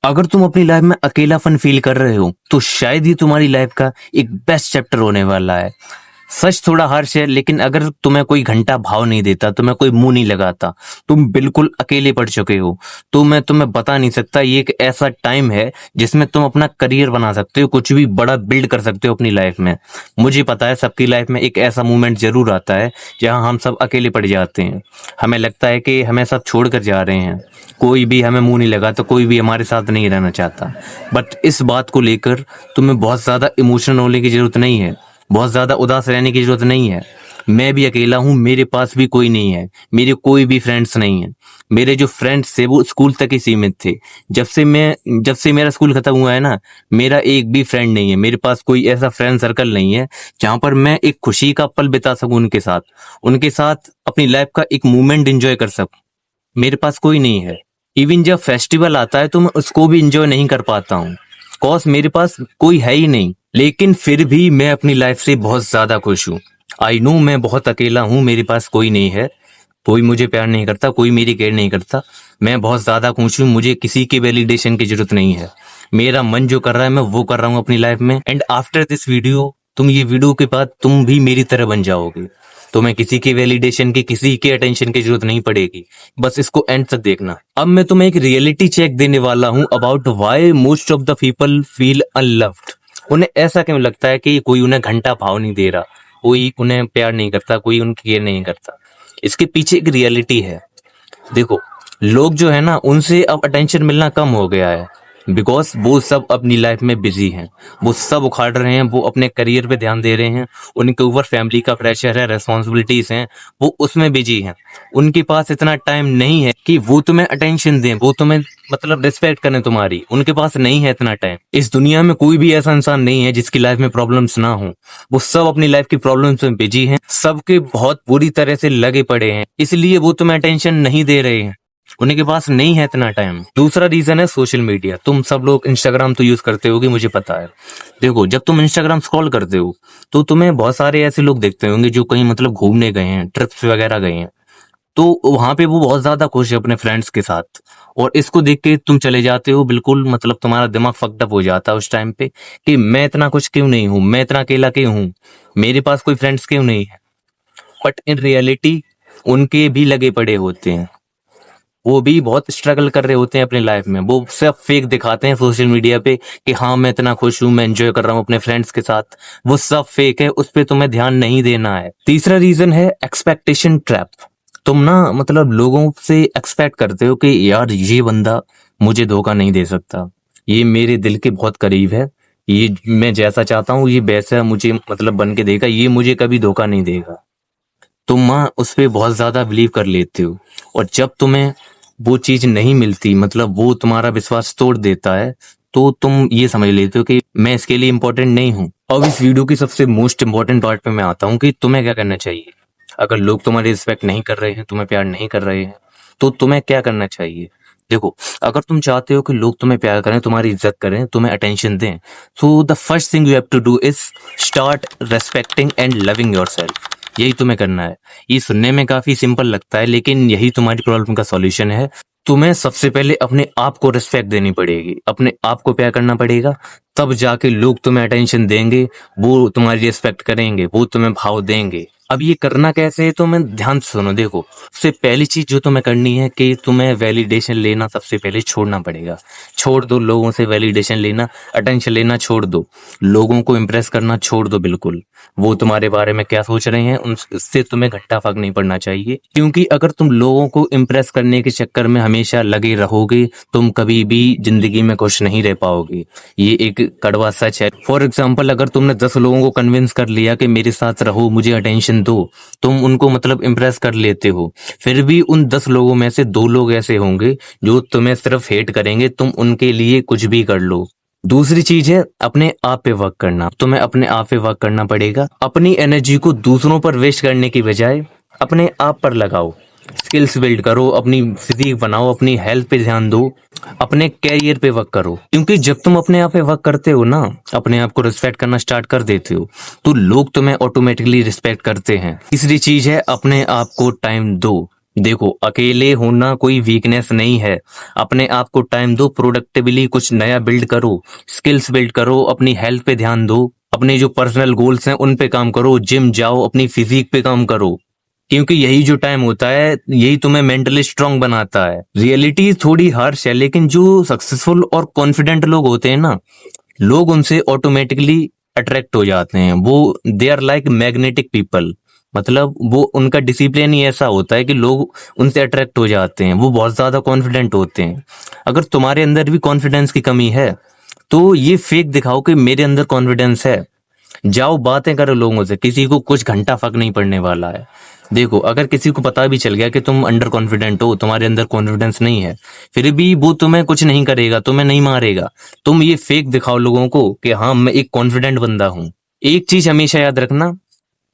अगर तुम अपनी लाइफ में अकेलापन फील कर रहे हो तो शायद ही तुम्हारी लाइफ का एक बेस्ट चैप्टर होने वाला है। सच थोड़ा हार्श है, लेकिन अगर तुम्हें कोई घंटा भाव नहीं देता, तुम्हें कोई मुंह नहीं लगाता, तुम बिल्कुल अकेले पड़ चुके हो, तो मैं तुम्हें बता नहीं सकता। ये एक ऐसा टाइम है जिसमें तुम अपना करियर बना सकते हो, कुछ भी बड़ा बिल्ड कर सकते हो अपनी लाइफ में। मुझे पता है सबकी लाइफ में एक ऐसा मोमेंट जरूर आता है जहां हम सब अकेले पड़ जाते हैं। हमें लगता है कि हमें सब छोड़ कर जा रहे हैं, कोई भी हमें मुंह नहीं लगाता, कोई भी हमारे साथ नहीं रहना चाहता। बट इस बात को लेकर तुम्हें बहुत ज्यादा इमोशनल होने की जरूरत नहीं है, बहुत ज्यादा उदास रहने की जरूरत नहीं है। मैं भी अकेला हूं, मेरे पास भी कोई नहीं है, मेरे कोई भी फ्रेंड्स नहीं है। मेरे जो फ्रेंड्स थे वो स्कूल तक ही सीमित थे। जब से मेरा स्कूल खत्म हुआ है ना, मेरा एक भी फ्रेंड नहीं है। मेरे पास कोई ऐसा फ्रेंड सर्कल नहीं है जहां पर मैं एक खुशी का पल बिता सकूं उनके साथ अपनी लाइफ का एक मोमेंट एंजॉय कर सकूं। मेरे पास कोई नहीं है। इवन जब फेस्टिवल आता है तो मैं उसको भी इंजॉय नहीं कर पाता हूँ, कॉज मेरे पास कोई है ही नहीं। लेकिन फिर भी मैं अपनी लाइफ से बहुत ज्यादा खुश हूँ। आई नो मैं बहुत अकेला हूँ, मेरे पास कोई नहीं है, कोई मुझे प्यार नहीं करता, कोई मेरी केयर नहीं करता। मैं बहुत ज्यादा खुश हूँ, मुझे किसी की वैलिडेशन की जरूरत नहीं है। मेरा मन जो कर रहा है मैं वो कर रहा हूँ अपनी लाइफ में। एंड आफ्टर दिस वीडियो, तुम ये वीडियो के बाद तुम भी मेरी तरह बन जाओगे। तुम्हें किसी की वैलिडेशन की, किसी के अटेंशन की जरूरत नहीं पड़ेगी। बस इसको एंड तक देखना। अब मैं तुम्हें एक रियलिटी चेक देने वाला हूँ about why most of the people feel unloved. उन्हें ऐसा क्यों लगता है कि कोई उन्हें घंटा भाव नहीं दे रहा, कोई उन्हें प्यार नहीं करता, कोई उनकी केयर नहीं करता। इसके पीछे एक रियलिटी है। देखो, लोग जो है ना, उनसे अब अटेंशन मिलना कम हो गया है, बिकॉज वो सब अपनी लाइफ में बिजी हैं। वो सब उखाड़ रहे हैं, वो अपने करियर पे ध्यान दे रहे हैं, उनके ऊपर फैमिली का प्रेशर है, रेस्पॉन्सिबिलिटीज हैं, वो उसमें बिजी हैं। उनके पास इतना टाइम नहीं है कि वो तुम्हें अटेंशन दें, वो तुम्हें मतलब रिस्पेक्ट करें तुम्हारी। उनके पास नहीं है इतना टाइम। इस दुनिया में कोई भी ऐसा इंसान नहीं है जिसकी लाइफ में प्रॉब्लम्स ना हो। वो सब अपनी लाइफ की प्रॉब्लम्स में बिजी हैं, सबके बहुत बुरी तरह से लगे पड़े हैं, इसलिए वो तुम्हें अटेंशन नहीं दे रहे हैं। उनके पास नहीं है इतना टाइम। दूसरा रीजन है सोशल मीडिया। तुम सब लोग इंस्टाग्राम तो यूज करते होगे, मुझे पता है। देखो, जब तुम इंस्टाग्राम स्क्रॉल करते हो तो तुम्हें बहुत सारे ऐसे लोग देखते होंगे जो कहीं मतलब घूमने गए हैं, ट्रिप्स वगैरह गए हैं, तो वहां पे वो बहुत ज्यादा खुश है अपने फ्रेंड्स के साथ। और इसको देख के तुम चले जाते हो, बिल्कुल मतलब तुम्हारा दिमाग फक्ड अप हो जाता है उस टाइम पे कि मैं इतना खुश क्यों नहीं हूँ, मैं इतना अकेला क्यों हूँ, मेरे पास कोई फ्रेंड्स क्यों नहीं है। बट इन रियलिटी उनके भी लगे पड़े होते हैं, वो भी बहुत स्ट्रगल कर रहे होते हैं अपनी लाइफ में। वो सब फेक दिखाते हैं सोशल मीडिया पे कि हाँ मैं इतना खुश हूँ, मैं एंजॉय कर रहा हूँ अपने फ्रेंड्स के साथ। वो सब फेक है, उस पे तुम्हें ध्यान नहीं देना है। तीसरा रीजन है एक्सपेक्टेशन ट्रैप। तुम ना मतलब लोगों से एक्सपेक्ट करते हो कि यार ये बंदा मुझे धोखा नहीं दे सकता, ये मेरे दिल के बहुत करीब है, ये मैं जैसा चाहता हूँ ये वैसा मुझे मतलब बन के देगा, ये मुझे कभी धोखा नहीं देगा। तुम माँ उस पे बहुत ज्यादा बिलीव कर लेते हो, और जब तुम्हें वो चीज नहीं मिलती, मतलब वो तुम्हारा विश्वास तोड़ देता है, तो तुम ये समझ लेते हो कि मैं इसके लिए इम्पोर्टेंट नहीं हूँ। अब इस वीडियो की सबसे मोस्ट इम्पोर्टेंट पार्ट पे मैं आता हूँ कि तुम्हें क्या करना चाहिए। अगर लोग तुम्हारी रिस्पेक्ट नहीं कर रहे हैं, तुम्हें प्यार नहीं कर रहे हैं, तो तुम्हें क्या करना चाहिए। देखो, अगर तुम चाहते हो कि लोग तुम्हें प्यार करें, तुम्हारी इज्जत करें, तुम्हें अटेंशन दें, so the first thing you have to do is start respecting and loving yourself. यही तुम्हें करना है। ये सुनने में काफी सिंपल लगता है, लेकिन यही तुम्हारी प्रॉब्लम का सॉल्यूशन है। तुम्हें सबसे पहले अपने आप को रिस्पेक्ट देनी पड़ेगी, अपने आप को प्यार करना पड़ेगा, तब जाके लोग तुम्हें अटेंशन देंगे, वो तुम्हारी रिस्पेक्ट करेंगे, वो तुम्हें भाव देंगे। अब ये करना कैसे है, तो मैं ध्यान से सुनो। देखो, सबसे पहली चीज जो तुम्हें करनी है कि तुम्हें वैलिडेशन लेना सबसे पहले छोड़ना पड़ेगा। छोड़ दो लोगों से वैलिडेशन लेना, अटेंशन लेना छोड़ दो, लोगों को इम्प्रेस करना छोड़ दो बिल्कुल। वो तुम्हारे बारे में क्या सोच रहे हैं उससे तुम्हें घंटा फर्क नहीं पड़ना चाहिए, क्योंकि अगर तुम लोगों को इम्प्रेस करने के चक्कर में हमेशा लगे रहोगे, तुम कभी भी जिंदगी में खुश नहीं रह पाओगे। ये एक कड़वा सच है। फॉर एग्जाम्पल, अगर तुमने 10 लोगों को कन्विंस कर लिया कि मेरे साथ रहो, मुझे अटेंशन दो, तुम उनको मतलब इम्प्रेस कर लेते हो, फिर भी उन 10 लोगों में से 2 लोग ऐसे होंगे जो तुम्हें सिर्फ हेट करेंगे, तुम उनके लिए कुछ भी कर लो। दूसरी चीज है अपने आप पे वर्क करना। तुम्हें अपने आप पे वर्क करना पड़ेगा। अपनी एनर्जी को दूसरों पर वेस्ट करने की बजाय अपने आप पर लगाओ। स्किल्स बिल्ड करो, अपनी फिजिक बनाओ, अपनी हेल्थ पे ध्यान दो, अपने कैरियर पे वर्क करो। क्योंकि जब तुम अपने आप पे वर्क करते हो ना, अपने आप को रिस्पेक्ट करना स्टार्ट कर देते हो, तो लोग तुम्हें ऑटोमेटिकली रिस्पेक्ट करते हैं। तीसरी चीज है अपने आप को टाइम दो। देखो, अकेले होना कोई वीकनेस नहीं है। अपने आप को टाइम दो, प्रोडक्टिवली कुछ नया बिल्ड करो, स्किल्स बिल्ड करो, अपनी हेल्थ पे ध्यान दो, अपने जो पर्सनल गोल्स हैं उन पे काम करो, जिम जाओ, अपनी फिजिक पे काम करो, क्योंकि यही जो टाइम होता है यही तुम्हें मेंटली स्ट्रांग बनाता है। रियलिटी थोड़ी हार्श है, लेकिन जो सक्सेसफुल और कॉन्फिडेंट लोग होते हैं ना, लोग उनसे ऑटोमेटिकली अट्रैक्ट हो जाते हैं। वो they are like magnetic people, मतलब वो उनका डिसिप्लिन ही ऐसा होता है कि लोग उनसे अट्रैक्ट हो जाते हैं। वो बहुत ज्यादा कॉन्फिडेंट होते हैं। अगर तुम्हारे अंदर भी कॉन्फिडेंस की कमी है तो ये फेक दिखाओ कि मेरे अंदर कॉन्फिडेंस है। जाओ बातें करो लोगों से, किसी को कुछ घंटा फर्क नहीं पड़ने वाला है। देखो, अगर किसी को पता भी चल गया कि तुम अंडर कॉन्फिडेंट हो, तुम्हारे अंदर कॉन्फिडेंस नहीं है, फिर भी वो तुम्हें कुछ नहीं करेगा, तुम्हें नहीं मारेगा। तुम ये फेक दिखाओ लोगों को कि हाँ मैं एक कॉन्फिडेंट बंदा हूं। एक चीज हमेशा याद रखना,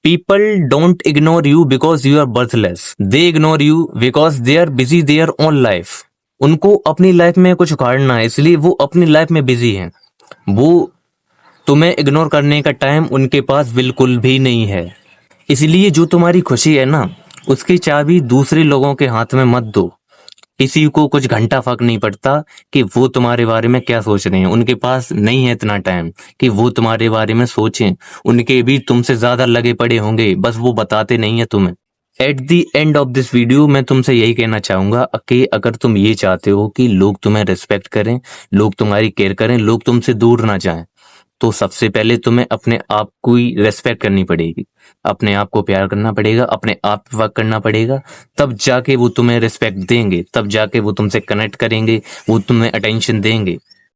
people don't ignore you because you are worthless, they ignore you because they are busy their own life. उनको अपनी लाइफ में कुछ उखाड़ना है, इसलिए वो अपनी लाइफ में बिजी हैं। वो तुम्हें इग्नोर करने का टाइम उनके पास बिल्कुल भी नहीं है। इसलिए जो तुम्हारी खुशी है ना, उसकी चाबी दूसरे लोगों के हाथ में मत दो। किसी को कुछ घंटा फर्क नहीं पड़ता कि वो तुम्हारे बारे में क्या सोच रहे हैं। उनके पास नहीं है इतना टाइम कि वो तुम्हारे बारे में सोचें। उनके भी तुमसे ज्यादा लगे पड़े होंगे, बस वो बताते नहीं है तुम्हें। At the end of this video मैं तुमसे यही कहना चाहूंगा कि अगर तुम ये चाहते हो कि लोग तुम्हें रिस्पेक्ट करें, लोग तुम्हारी केयर करें, लोग तुमसे दूर ना जाएं, तो सबसे पहले तुम्हें अपने आप को ही रेस्पेक्ट करनी पड़ेगी, अपने आप को प्यार करना पड़ेगा, अपने आप पे वर्क करना पड़ेगा। तब जाके वो तुम्हें रिस्पेक्ट देंगे, तब जाके वो तुमसे कनेक्ट करेंगे, वो तुम्हें अटेंशन देंगे।